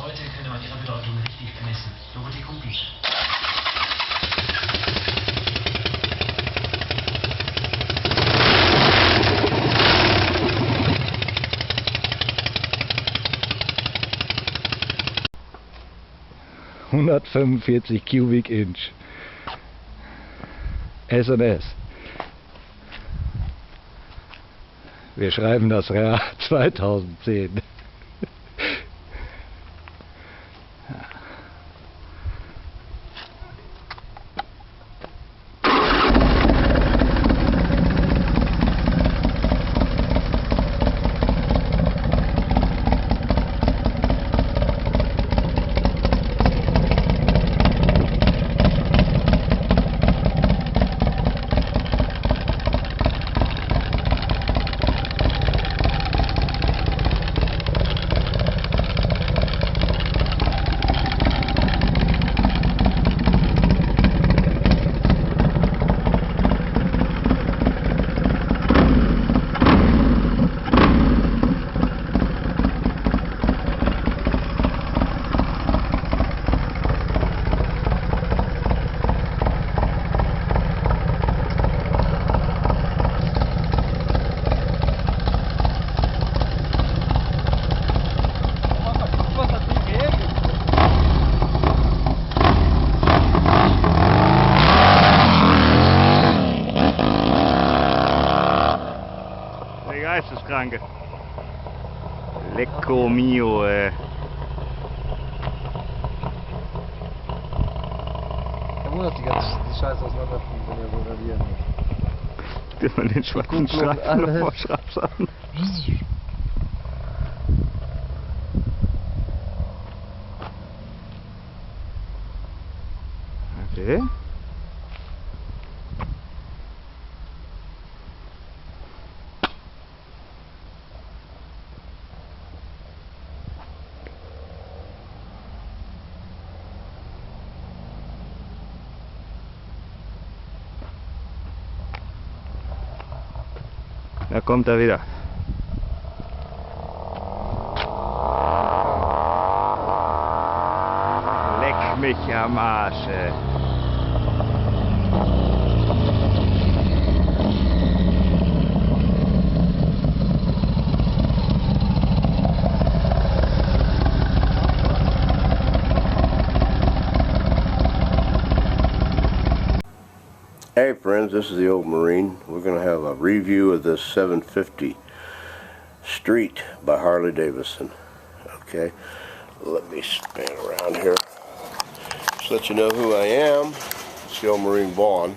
Heute könne man ihre Bedeutung richtig bemessen. Logothek Beach. ...145 Cubic Inch. S&S. Wir schreiben das Jahr 2010. Geisteskranke. Lecco mio, ey. Kein Wunder, dass die Scheiße auseinanderfliegen, wenn ihr so radieren müsst. Gib mal den schwarzen Streifen nochmal scharf an. Okay. Da kommt er wieder. Leck mich am Arsch, ey. Hey friends, this is the Old Marine. We're going to have a review of this 750 Street by Harley Davidson. Okay, let me span around here. Just let you know who I am. It's the Old Marine Vaughn.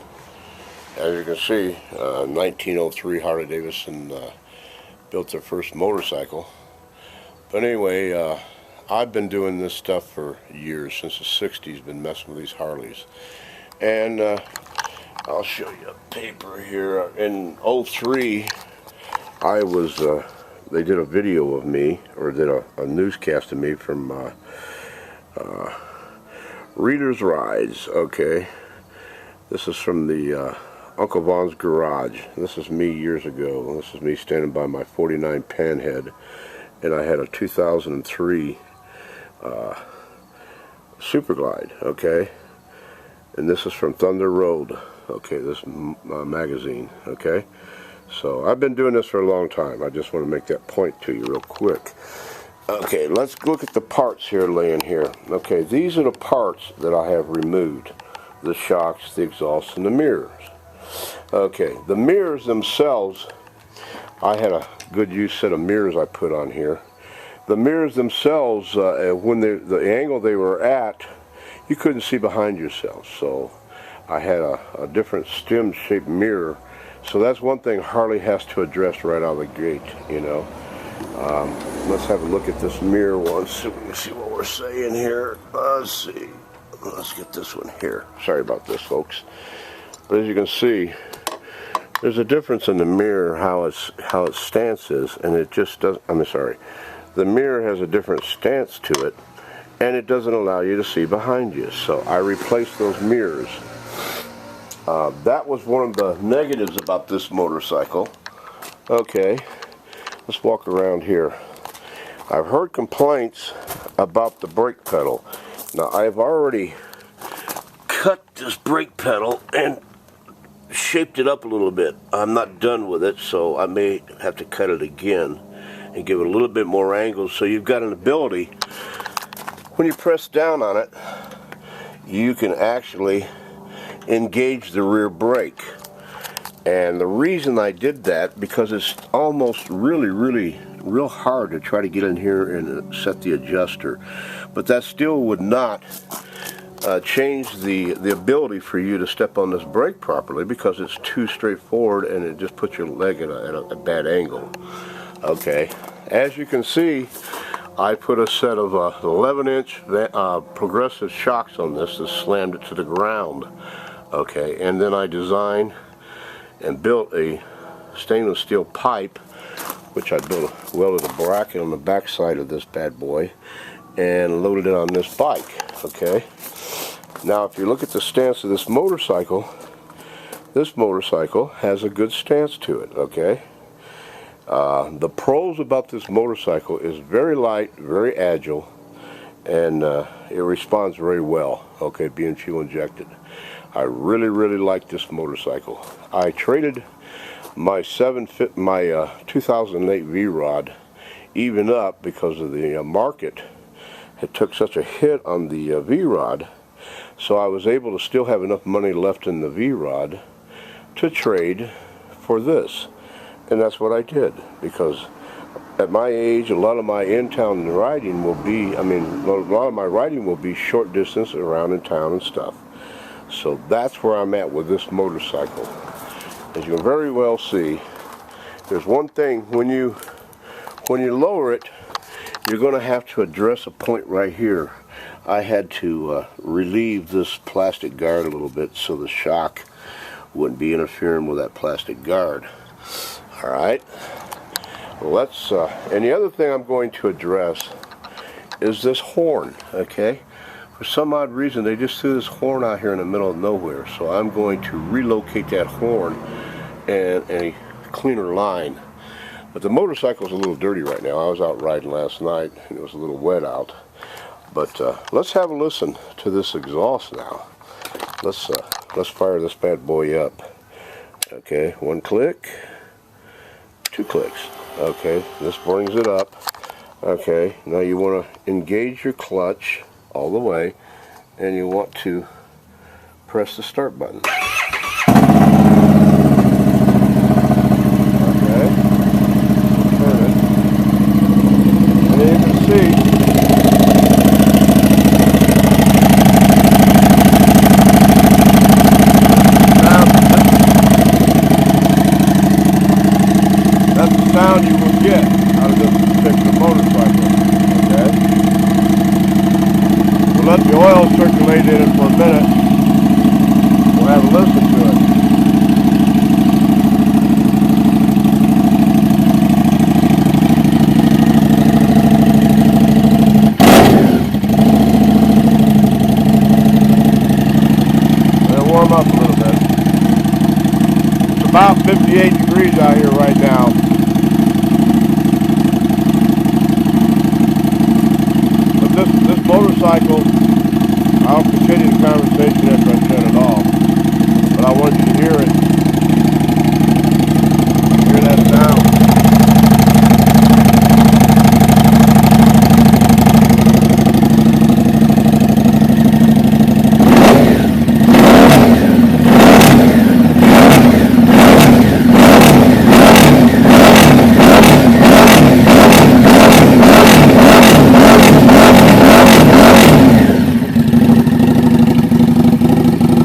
As you can see, 1903 Harley Davidson built their first motorcycle. But anyway, I've been doing this stuff for years, since the 60s, been messing with these Harleys. And I'll show you a paper here. In '03, I was, they did a video of me, or did a newscast of me from Reader's Rides, okay? This is from the Uncle Vaughn's garage. This is me years ago. This is me standing by my 49 Panhead, and I had a 2003 Superglide, okay? And this is from Thunder Road. Okay, this magazine, okay? So I've been doing this for a long time. I just want to make that point to you real quick. Okay, let's look at the parts here laying here. Okay, these are the parts that I have removed. The shocks, the exhausts, and the mirrors. Okay, the mirrors themselves, I had a good use set of mirrors I put on here. The mirrors themselves, when the angle they were at, you couldn't see behind yourself, so I had a different stem-shaped mirror. So that's one thing Harley has to address right out of the gate, you know. Let's have a look at this mirror once so we can see what we're saying here. Let's see. Let's get this one here. Sorry about this, folks. But as you can see, there's a difference in the mirror, how its stance is, and it just doesn't, the mirror has a different stance to it, and it doesn't allow you to see behind you. So I replaced those mirrors. That was one of the negatives about this motorcycle. Okay, let's walk around here. I've heard complaints about the brake pedal. Now I've already cut this brake pedal and shaped it up a little bit. I'm not done with it, so I may have to cut it again and give it a little bit more angle, so you've got an ability, when you press down on it, you can actually engage the rear brake. And the reason I did that, because it's almost real hard to try to get in here and set the adjuster, but that still would not change the ability for you to step on this brake properly, because it's too straightforward and it just puts your leg at a bad angle. Okay, as you can see, I put a set of 11-inch progressive shocks on this that slammed it to the ground. Okay, and then I designed and built a stainless steel pipe, which I welded a bracket on the back side of this bad boy and loaded it on this bike. Okay, now if you look at the stance of this motorcycle has a good stance to it. Okay, the pros about this motorcycle is very light, very agile, and it responds very well. Okay, being fuel injected. I really like this motorcycle. I traded my 2008 V-Rod even up because of the market. It took such a hit on the V-Rod, so I was able to still have enough money left in the V-Rod to trade for this. And that's what I did, because at my age, a lot of my in-town riding will be, a lot of my riding will be short distance around in town and stuff. So that's where I'm at with this motorcycle. As you can very well see, there's one thing, when you lower it, you're going to have to address a point right here. I had to relieve this plastic guard a little bit so the shock wouldn't be interfering with that plastic guard. Alright, let's, and the other thing I'm going to address is this horn. Okay, for some odd reason they just threw this horn out here in the middle of nowhere, so I'm going to relocate that horn and a cleaner line. But the motorcycle's a little dirty right now. I was out riding last night and it was a little wet out. But let's have a listen to this exhaust now. Let's fire this bad boy up. Okay, one click, two clicks. Okay, this brings it up. Okay, now you want to engage your clutch all the way, and you want to press the start button. Okay, turn it, and then you can see that's the sound you will get out of this particular motorcycle. Okay, we'll let the oil circulate in it for a minute. We'll have a listen to it. Let it warm up a little bit. It's about 58 degrees out here right now. But this motorcycle, I'll continue the conversation after I turn it off, but I want you to hear it. Hear that sound.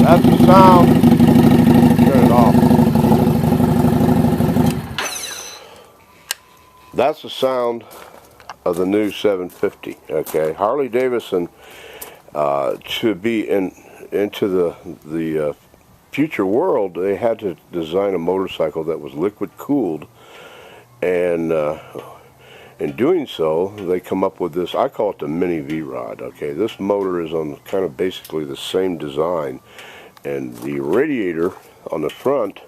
That's the sound. Turn it off. That's the sound of the new 750. Okay, Harley Davidson, to be into the future world, they had to design a motorcycle that was liquid cooled, and in doing so, they come up with this. I call it the mini V-Rod. Okay, this motor is on kind of basically the same design, and the radiator on the front,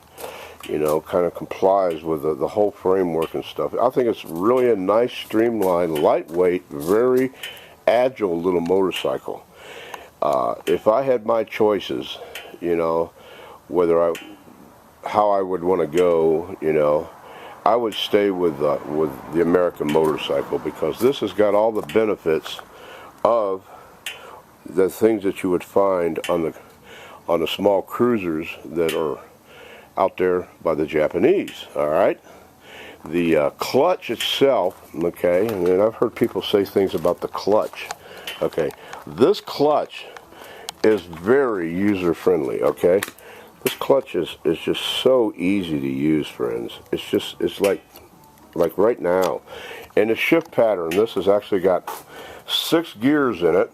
you know, kind of complies with the whole framework and stuff. I think it's really a nice, streamlined, lightweight, very agile little motorcycle. If I had my choices, you know, how I would want to go, you know, I would stay with the American motorcycle, because this has got all the benefits of the things that you would find on the small cruisers that are out there by the Japanese. All right, the clutch itself, okay, and then I've heard people say things about the clutch. Okay, this clutch is very user friendly. Okay, this clutch is just so easy to use, friends. It's like right now. And the shift pattern, this has actually got 6 gears in it,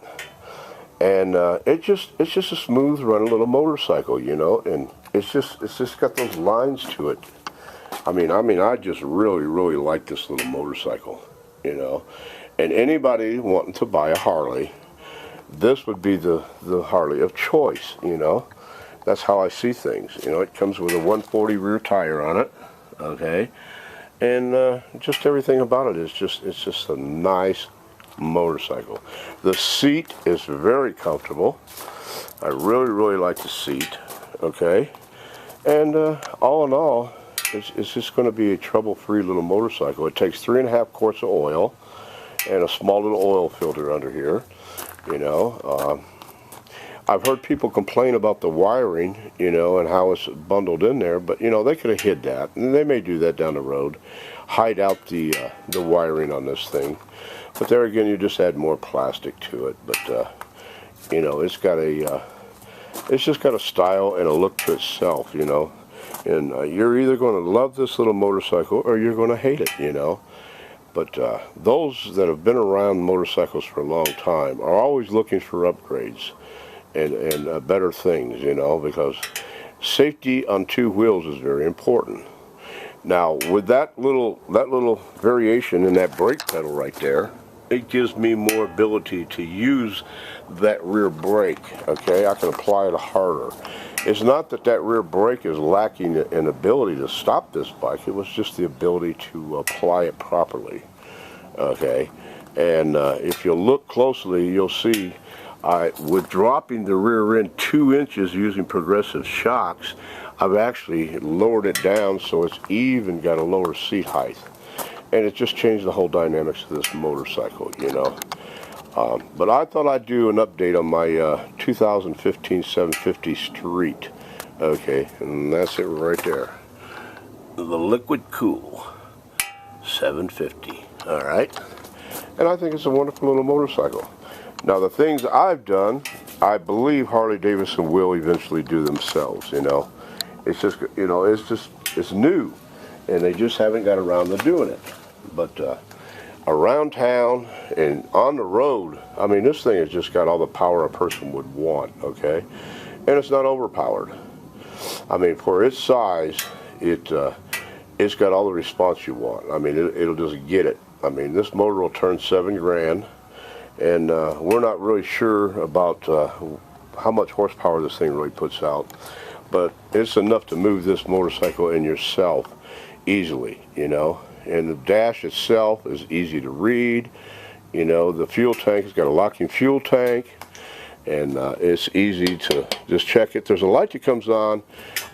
and it's just a smooth running little motorcycle, you know, and it's just got those lines to it. I mean, I just really like this little motorcycle, you know. And anybody wanting to buy a Harley, this would be the Harley of choice, you know. That's how I see things. You know, it comes with a 140 rear tire on it, okay, and just everything about it is it's just a nice motorcycle. The seat is very comfortable. I really like the seat, okay, and all in all, it's just going to be a trouble-free little motorcycle. It takes 3.5 quarts of oil and a small little oil filter under here, you know. I've heard people complain about the wiring, you know, and how it's bundled in there, but, you know, they could have hid that, and they may do that down the road, hide out the wiring on this thing. But there again, you just add more plastic to it. But, you know, it's just got a style and a look to itself, you know. And you're either going to love this little motorcycle or you're going to hate it, you know. But those that have been around motorcycles for a long time are always looking for upgrades and better things, you know, because safety on 2 wheels is very important. Now, with that little variation in that brake pedal right there, it gives me more ability to use that rear brake, okay? I can apply it harder. It's not that rear brake is lacking in ability to stop this bike, it was just the ability to apply it properly, okay? And if you look closely, you'll see with dropping the rear end 2 inches using progressive shocks, I've actually lowered it down so it's even got a lower seat height. And it just changed the whole dynamics of this motorcycle, you know. But I thought I'd do an update on my 2015 750 Street. Okay, and that's it right there. The Liquid Cool 750, all right? And I think it's a wonderful little motorcycle. Now, the things I've done, I believe Harley Davidson will eventually do themselves, you know. It's just, you know, it's new, and they just haven't got around to doing it. But around town and on the road, I mean, this thing has just got all the power a person would want, okay? And it's not overpowered. I mean, for its size, it's got all the response you want. I mean, it'll just get it. I mean, this motor will turn $7 grand. And we're not really sure about how much horsepower this thing really puts out, but it's enough to move this motorcycle in yourself easily, you know. And the dash itself is easy to read, you know. The fuel tank has got a locking fuel tank, and it's easy to just check it. There's a light that comes on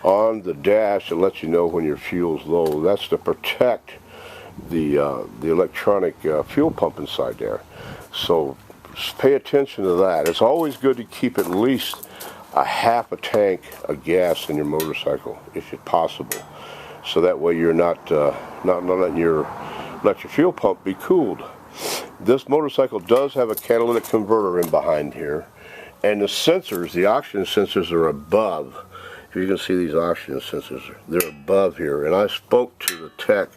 the dash that lets you know when your fuel's low. That's to protect the electronic fuel pump inside there. So pay attention to that. It's always good to keep at least a half a tank of gas in your motorcycle, if it's possible, so that way you're not letting your fuel pump be cooled. This motorcycle does have a catalytic converter in behind here, and the sensors, the oxygen sensors, are above. If you can see these oxygen sensors, they're above here. And I spoke to the tech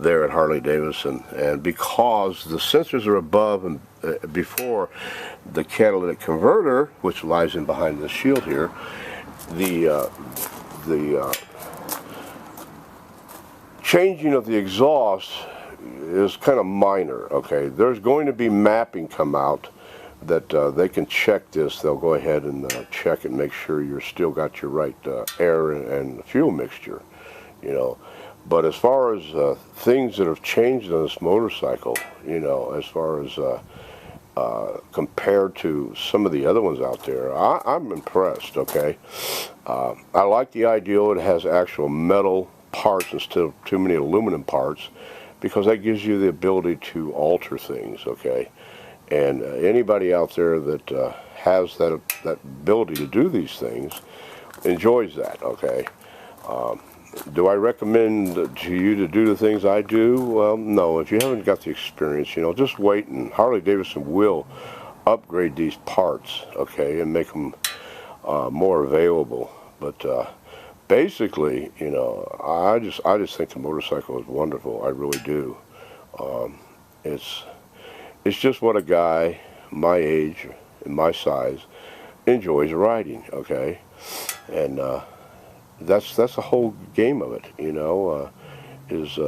there at Harley Davidson, and because the sensors are above and before the catalytic converter, which lies in behind the shield here, the changing of the exhaust is kind of minor, okay? There's going to be mapping come out that they can check this. They'll go ahead and check and make sure you're still got your right air and fuel mixture, you know. But as far as things that have changed on this motorcycle, you know, as far as compared to some of the other ones out there, I'm impressed, okay? I like the idea it has actual metal parts instead of too many aluminum parts, because that gives you the ability to alter things, okay? And anybody out there that has that ability to do these things enjoys that, okay? Do I recommend to you to do the things I do? Well, no. If you haven't got the experience, you know, just wait, and Harley Davidson will upgrade these parts, okay, and make them more available. But basically, you know, I just think the motorcycle is wonderful. I really do. It's just what a guy my age and my size enjoys riding, okay, and that's the whole game of it, you know, is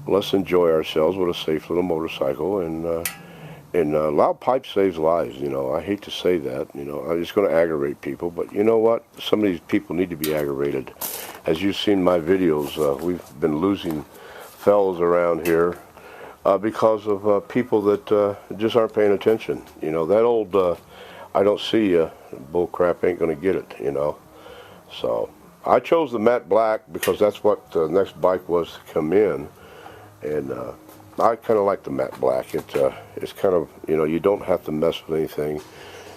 let's enjoy ourselves with a safe little motorcycle, and loud pipe saves lives, you know. I hate to say that, you know, I'm just going to aggravate people, but you know what, some of these people need to be aggravated. As you've seen my videos, we've been losing fellows around here because of people that just aren't paying attention. You know, that old I don't see you bull crap ain't going to get it, you know. So I chose the matte black because that's what the next bike was to come in, and I kind of like the matte black. It's kind of, you know, you don't have to mess with anything,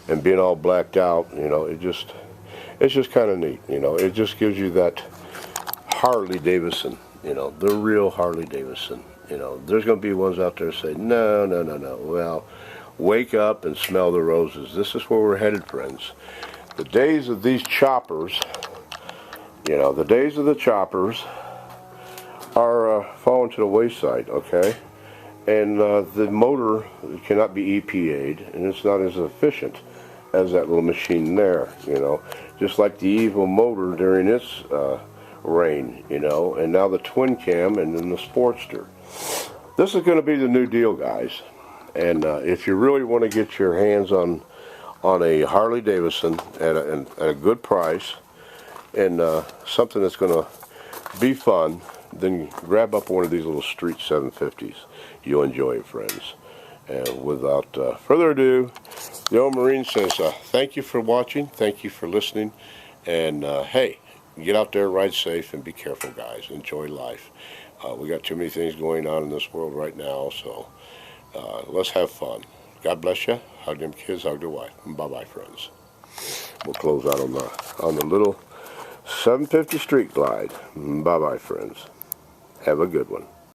and being all blacked out, you know, it's just kind of neat, you know. It just gives you that Harley Davidson, you know, the real Harley Davidson. You know, there's going to be ones out there that say, no, no, no, no. Well, wake up and smell the roses. This is where we're headed, friends. The days of these choppers, you know, the days of the choppers are falling to the wayside, okay? And the motor cannot be EPA'd, and it's not as efficient as that little machine there, you know. Just like the Evil motor during its reign, you know, and now the twin cam and then the Sportster. This is going to be the new deal, guys. And if you really want to get your hands on a Harley Davidson at a good price, and something that's going to be fun, then grab up one of these little street 750s. You'll enjoy it, friends. And without further ado, the old Marine says thank you for watching, thank you for listening, and hey, get out there, ride safe, and be careful, guys. Enjoy life. We got too many things going on in this world right now, so let's have fun. God bless you. Hug them kids, hug their wife. Bye-bye, friends. We'll close out on the little 750 Street Glide. Bye-bye, friends. Have a good one.